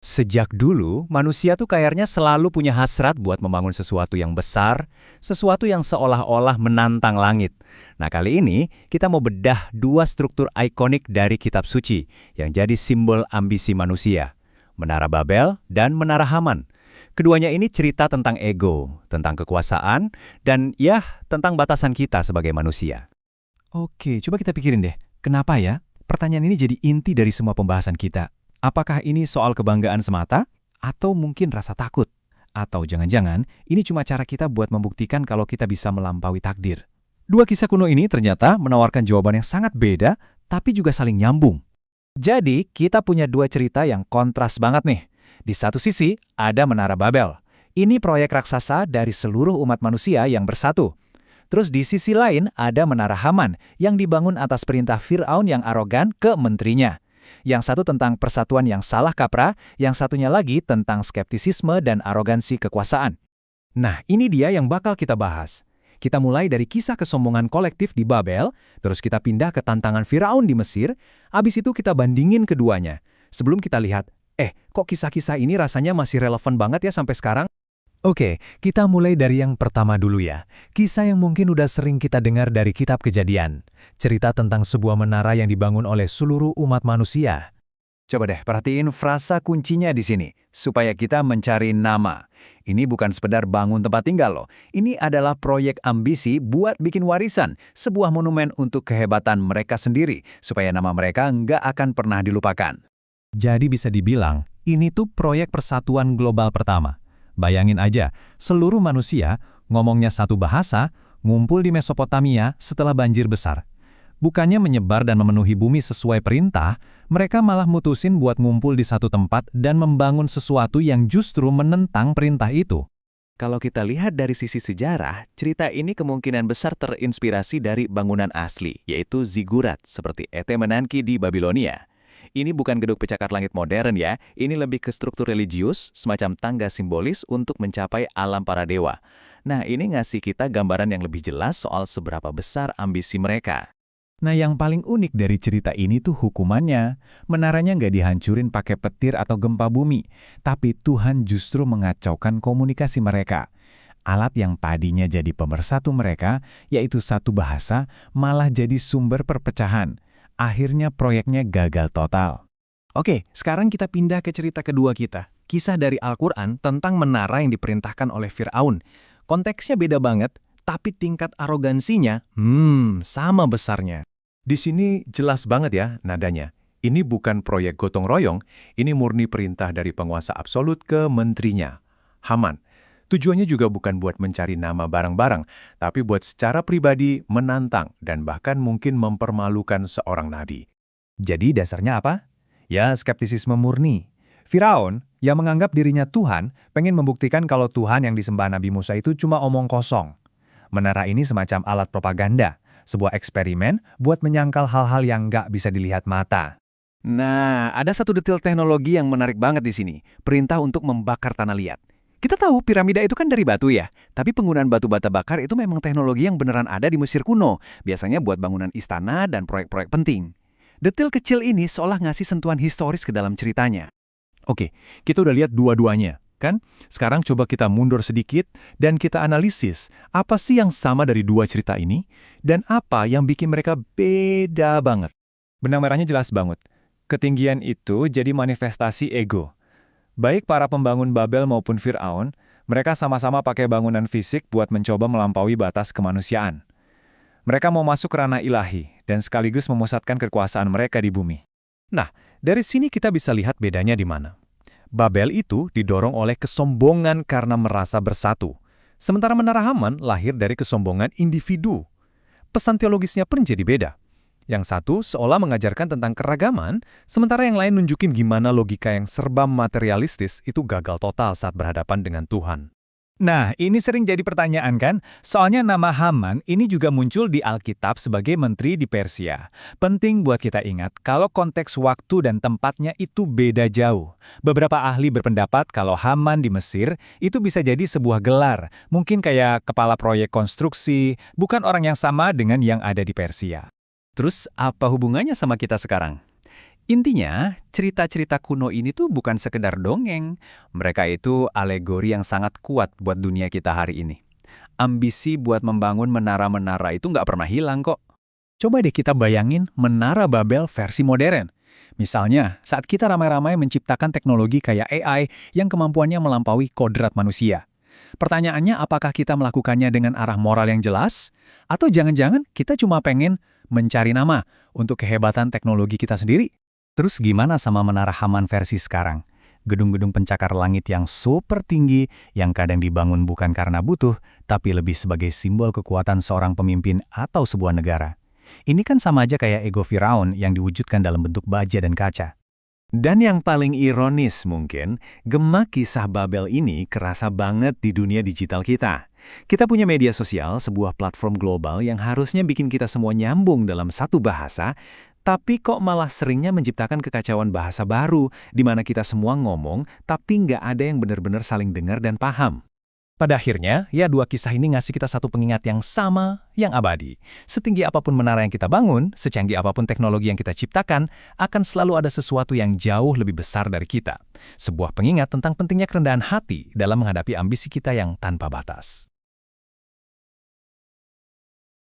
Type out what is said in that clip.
Sejak dulu, manusia tuh kayaknya selalu punya hasrat buat membangun sesuatu yang besar, sesuatu yang seolah-olah menantang langit. Nah, kali ini kita mau bedah dua struktur ikonik dari kitab suci yang jadi simbol ambisi manusia, Menara Babel dan Menara Haman. Keduanya ini cerita tentang ego, tentang kekuasaan, dan ya, tentang batasan kita sebagai manusia. Oke, coba kita pikirin deh. Kenapa ya? Pertanyaan ini jadi inti dari semua pembahasan kita. Apakah ini soal kebanggaan semata? Atau mungkin rasa takut? Atau jangan-jangan ini cuma cara kita buat membuktikan kalau kita bisa melampaui takdir? Dua kisah kuno ini ternyata menawarkan jawaban yang sangat beda, tapi juga saling nyambung. Jadi, kita punya dua cerita yang kontras banget nih. Di satu sisi, ada Menara Babel. Ini proyek raksasa dari seluruh umat manusia yang bersatu. Terus di sisi lain, ada Menara Haman yang dibangun atas perintah Fir'aun yang arogan ke menterinya. Yang satu tentang persatuan yang salah kaprah, yang satunya lagi tentang skeptisisme dan arogansi kekuasaan. Nah, ini dia yang bakal kita bahas. Kita mulai dari kisah kesombongan kolektif di Babel, terus kita pindah ke tantangan Firaun di Mesir, abis itu kita bandingin keduanya. Sebelum kita lihat, kok kisah-kisah ini rasanya masih relevan banget ya sampai sekarang? Oke, kita mulai dari yang pertama dulu ya. Kisah yang mungkin udah sering kita dengar dari kitab Kejadian. Cerita tentang sebuah menara yang dibangun oleh seluruh umat manusia. Coba deh perhatiin frasa kuncinya di sini, supaya kita mencari nama. Ini bukan sekedar bangun tempat tinggal loh. Ini adalah proyek ambisi buat bikin warisan, sebuah monumen untuk kehebatan mereka sendiri, supaya nama mereka nggak akan pernah dilupakan. Jadi bisa dibilang, ini tuh proyek persatuan global pertama. Bayangin aja, seluruh manusia ngomongnya satu bahasa, ngumpul di Mesopotamia setelah banjir besar. Bukannya menyebar dan memenuhi bumi sesuai perintah, mereka malah mutusin buat ngumpul di satu tempat dan membangun sesuatu yang justru menentang perintah itu. Kalau kita lihat dari sisi sejarah, cerita ini kemungkinan besar terinspirasi dari bangunan asli, yaitu zigurat, seperti Etemenanki di Babilonia. Ini bukan gedung pencakar langit modern ya, ini lebih ke struktur religius, semacam tangga simbolis untuk mencapai alam para dewa. Nah, ini ngasih kita gambaran yang lebih jelas soal seberapa besar ambisi mereka. Nah, yang paling unik dari cerita ini tuh hukumannya. Menaranya nggak dihancurin pakai petir atau gempa bumi, tapi Tuhan justru mengacaukan komunikasi mereka. Alat yang tadinya jadi pemersatu mereka, yaitu satu bahasa, malah jadi sumber perpecahan. Akhirnya proyeknya gagal total. Oke, sekarang kita pindah ke cerita kedua kita. Kisah dari Al-Quran tentang menara yang diperintahkan oleh Fir'aun. Konteksnya beda banget, tapi tingkat arogansinya, sama besarnya. Di sini jelas banget ya nadanya. Ini bukan proyek gotong royong, ini murni perintah dari penguasa absolut ke menterinya, Haman. Tujuannya juga bukan buat mencari nama barang-barang, tapi buat secara pribadi menantang dan bahkan mungkin mempermalukan seorang nabi. Jadi dasarnya apa? Ya, skeptisisme murni. Firaun, yang menganggap dirinya Tuhan, pengen membuktikan kalau Tuhan yang disembah Nabi Musa itu cuma omong kosong. Menara ini semacam alat propaganda, sebuah eksperimen buat menyangkal hal-hal yang nggak bisa dilihat mata. Nah, ada satu detail teknologi yang menarik banget di sini, perintah untuk membakar tanah liat. Kita tahu piramida itu kan dari batu ya, tapi penggunaan batu bata bakar itu memang teknologi yang beneran ada di Mesir kuno, biasanya buat bangunan istana dan proyek-proyek penting. Detail kecil ini seolah ngasih sentuhan historis ke dalam ceritanya. Oke, kita udah lihat dua-duanya, kan? Sekarang coba kita mundur sedikit dan kita analisis apa sih yang sama dari dua cerita ini dan apa yang bikin mereka beda banget. Benang merahnya jelas banget. Ketinggian itu jadi manifestasi ego. Baik para pembangun Babel maupun Fir'aun, mereka sama-sama pakai bangunan fisik buat mencoba melampaui batas kemanusiaan. Mereka mau masuk ke ranah ilahi dan sekaligus memusatkan kekuasaan mereka di bumi. Nah, dari sini kita bisa lihat bedanya di mana. Babel itu didorong oleh kesombongan karena merasa bersatu. Sementara Menara Haman lahir dari kesombongan individu. Pesan teologisnya pun jadi beda. Yang satu seolah mengajarkan tentang keragaman, sementara yang lain nunjukin gimana logika yang serba materialistis itu gagal total saat berhadapan dengan Tuhan. Nah, ini sering jadi pertanyaan kan? Soalnya nama Haman ini juga muncul di Alkitab sebagai menteri di Persia. Penting buat kita ingat kalau konteks waktu dan tempatnya itu beda jauh. Beberapa ahli berpendapat kalau Haman di Mesir itu bisa jadi sebuah gelar, mungkin kayak kepala proyek konstruksi, bukan orang yang sama dengan yang ada di Persia. Terus apa hubungannya sama kita sekarang? Intinya, cerita-cerita kuno ini tuh bukan sekedar dongeng. Mereka itu alegori yang sangat kuat buat dunia kita hari ini. Ambisi buat membangun menara-menara itu nggak pernah hilang kok. Coba deh kita bayangin Menara Babel versi modern. Misalnya, saat kita ramai-ramai menciptakan teknologi kayak AI yang kemampuannya melampaui kodrat manusia. Pertanyaannya, apakah kita melakukannya dengan arah moral yang jelas? Atau jangan-jangan kita cuma pengen mencari nama untuk kehebatan teknologi kita sendiri? Terus gimana sama Menara Haman versi sekarang? Gedung-gedung pencakar langit yang super tinggi, yang kadang dibangun bukan karena butuh, tapi lebih sebagai simbol kekuatan seorang pemimpin atau sebuah negara. Ini kan sama aja kayak ego Firaun yang diwujudkan dalam bentuk baja dan kaca. Dan yang paling ironis mungkin, gema kisah Babel ini kerasa banget di dunia digital kita. Kita punya media sosial, sebuah platform global yang harusnya bikin kita semua nyambung dalam satu bahasa, tapi kok malah seringnya menciptakan kekacauan bahasa baru, di mana kita semua ngomong, tapi nggak ada yang benar-benar saling dengar dan paham. Pada akhirnya, ya dua kisah ini ngasih kita satu pengingat yang sama, yang abadi. Setinggi apapun menara yang kita bangun, secanggih apapun teknologi yang kita ciptakan, akan selalu ada sesuatu yang jauh lebih besar dari kita. Sebuah pengingat tentang pentingnya kerendahan hati dalam menghadapi ambisi kita yang tanpa batas.